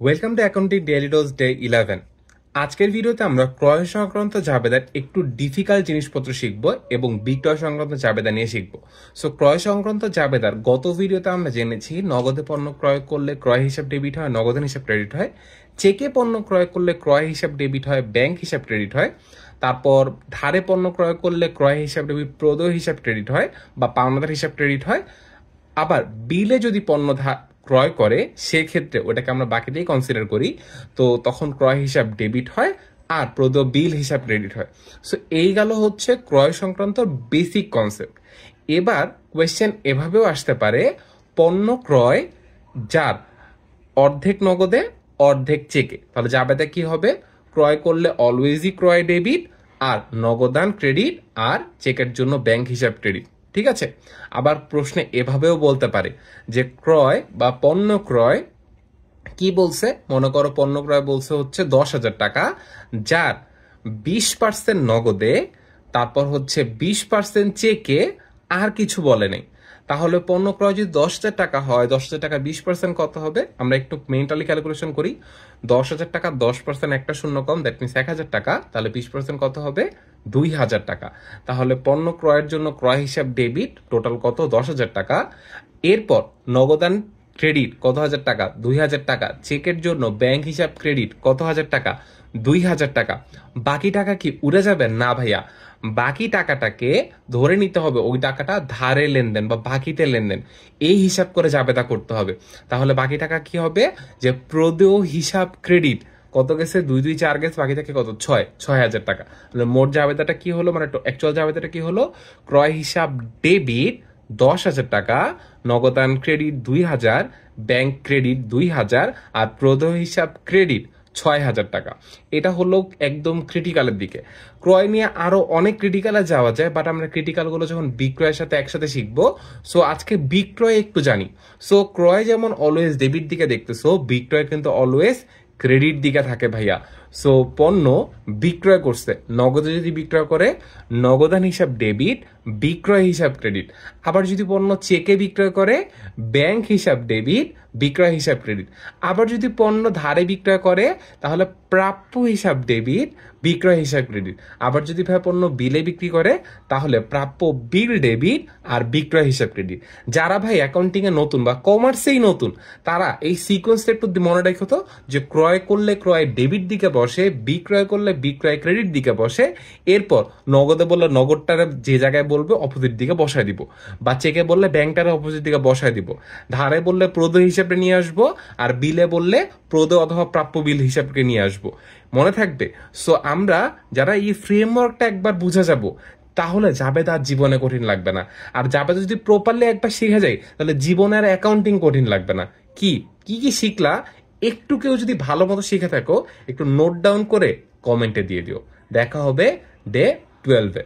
Welcome to accounting daily dose day 11। আজকের ভিডিওতে আমরা ক্রয় সংক্রান্ত জাবেদার একটু ডিফিকাল্ট জিনিসপত্র শিখব এবং বিক্রয় সংক্রান্ত জাবেদা নিয়ে শিখব। সো ক্রয় সংক্রান্ত জাবেদার গত ভিডিওতে আমরা জেনেছি নগদে পণ্য ক্রয় করলে ক্রয় হিসাব ডেবিট হয়, নগদান হিসাব ক্রেডিট হয়। চেকে পণ্য ক্রয় করলে ক্রয় হিসাব ডেবিট হয়, ব্যাংক হিসাব ক্রেডিট হয়। তারপর ধারে পণ্য ক্রয় করলে ক্রয় হিসাব ডেবিট, প্রদেয় হিসাব ক্রেডিট হয় বা পাওনাদার হিসাব ক্রেডিট হয়। আবার বিলে যদি পণ্য ক্রয় করে সেক্ষেত্রে ওটাকে আমরা বাকিতেই কনসিডার করি, তো তখন ক্রয় হিসাব ডেবিট হয় আর প্রদেয় বিল হিসাব ক্রেডিট হয়। সো এই গেল হচ্ছে ক্রয় সংক্রান্ত বেসিক কনসেপ্ট। এবার কোয়েশ্চেন এভাবেও আসতে পারে, পণ্য ক্রয় যার অর্ধেক নগদে অর্ধেক চেকে, তাহলে জাবেদা কি হবে? ক্রয় করলে অলওয়েজই ক্রয় ডেবিট আর নগদান ক্রেডিট আর চেকের জন্য ব্যাংক হিসাব ক্রেডিট। ঠিক আছে। আবার প্রশ্নে এভাবেও বলতে পারে যে ক্রয় বা পণ্য ক্রয় কি বলছে, মনে করো পণ্য ক্রয় বলছে হচ্ছে 10,000 টাকা, যার 20% নগদে, তারপর হচ্ছে 20% চেকে, আর কিছু বলে নেই। তাহলে পণ্য ক্রয় যদি 10,000 টাকা হয়, 10,000 টাকা 20% কত হবে? আমরা একটু মেন্টালি ক্যালকুলেশন করি। 10,000 টাকা 10% একটা শূন্য কম, দ্যাট মিনস 1,000 টাকা। তাহলে 20% কত হবে? 2,000 টাকা। তাহলে পণ্য ক্রয়ের জন্য ক্রয় হিসাব ডেবিট টোটাল কত? 10,000 টাকা। এরপর নগদান ক্রেডিট কত হাজার টাকা? 2,000 টাকা। চেকের জন্য ব্যাংক হিসাব ক্রেডিট কত হাজার টাকা? 2,000 টাকা। বাকি টাকা কি উড়ে যাবে? না ভাইয়া, বাকি টাকাটাকে ধরে নিতে হবে ওই টাকাটা ধারে লেনদেন বা বাকিতে লেনদেন, এই হিসাব করে জাবেদা করতে হবে। তাহলে বাকি টাকা কি হবে? যে প্রদেয় হিসাব ক্রেডিট কত গেছে? 2 2 4 গেছে, বাকি থাকে কত? 6,000 টাকা। মোট জাবেদাটা কি হলো, মানে অ্যাকচুয়াল জাবেদাটা কি হলো? ক্রয় হিসাব ডেবিট 10,000 টাকা, নগদান ক্রেডিট 2,000, ব্যাংক ক্রেডিট 2,000 আর প্রদেয় হিসাব ক্রেডিট 6,000 টাকা। এটা হলো একদম ক্রিটিক্যালের দিকে। ক্রয় নিয়ে আরো অনেক ক্রিটিক্যালে যাওয়া যায়, বাট আমরা ক্রিটিক্যাল গুলো যখন বিক্রয়ের সাথে একসাথে শিখবো। সো আজকে বিক্রয় একটু জানি। সো ক্রয় যেমন অলওয়েজ ডেবিট দিকে দেখতেছো, বিক্রয় কিন্তু অলওয়েজ ক্রেডিট দিকে থাকে ভাইয়া। সো পণ্য বিক্রয় করছে, নগদে যদি বিক্রয় করে নগদান হিসাব ডেবিট, বিক্রয় হিসাব ক্রেডিট। আবার যদি পণ্য চেকে বিক্রয় করে ব্যাংক হিসাব ডেবিট, বিক্রয় হিসাব ক্রেডিট। আবার যদি পণ্য ধারে বিক্রয় করে তাহলে প্রাপ্য হিসাব ডেবিট, বিক্রয় হিসাব ক্রেডিট। আবার যদি ভাই পণ্য বিলে বিক্রি করে তাহলে প্রাপ্য বিল ডেবিট আর বিক্রয় হিসাব ক্রেডিট। যারা ভাই অ্যাকাউন্টিং এ নতুন বা কমার্সেই নতুন, তারা এই সিকোয়েন্সটা একটু মনে রাখতো যে ক্রয় করলে ক্রয় ডেবিট দিকে বসে, বিক্রয় করলে বিক্রয় ক্রেডিট দিকে বসে। এরপর নগদে বললে নগদটার যে জায়গায় বলবে অপোজিট দিকে বসায় দিব, বা চেকে বললে ব্যাংকটার অপোজিট দিকে বসায় দিব, ধারে বললে প্রদেয় হিসাবে নিয়ে আসবো, আর বিলে বললে প্রদেয় অথবা প্রাপ্য বিল হিসাবকে নিয়ে আসবো। মনে থাকবে। সো আমরা যারা এই ফ্রেমওয়ার্কটা একবার বুঝে যাব, তাহলে জাবেদা আর জীবনে কঠিন লাগবে না। আর জাবেদা যদি প্রপারলি একবার শিখে যায় তাহলে জীবনের অ্যাকাউন্টিং কঠিন লাগবে না। কি কি কি শিখলা একটু কেউ যদি ভালো মতো শিখে থাকো, একটু নোট ডাউন করে কমেন্টে দিয়ে দিও। দেখা হবে ডে 12-এ।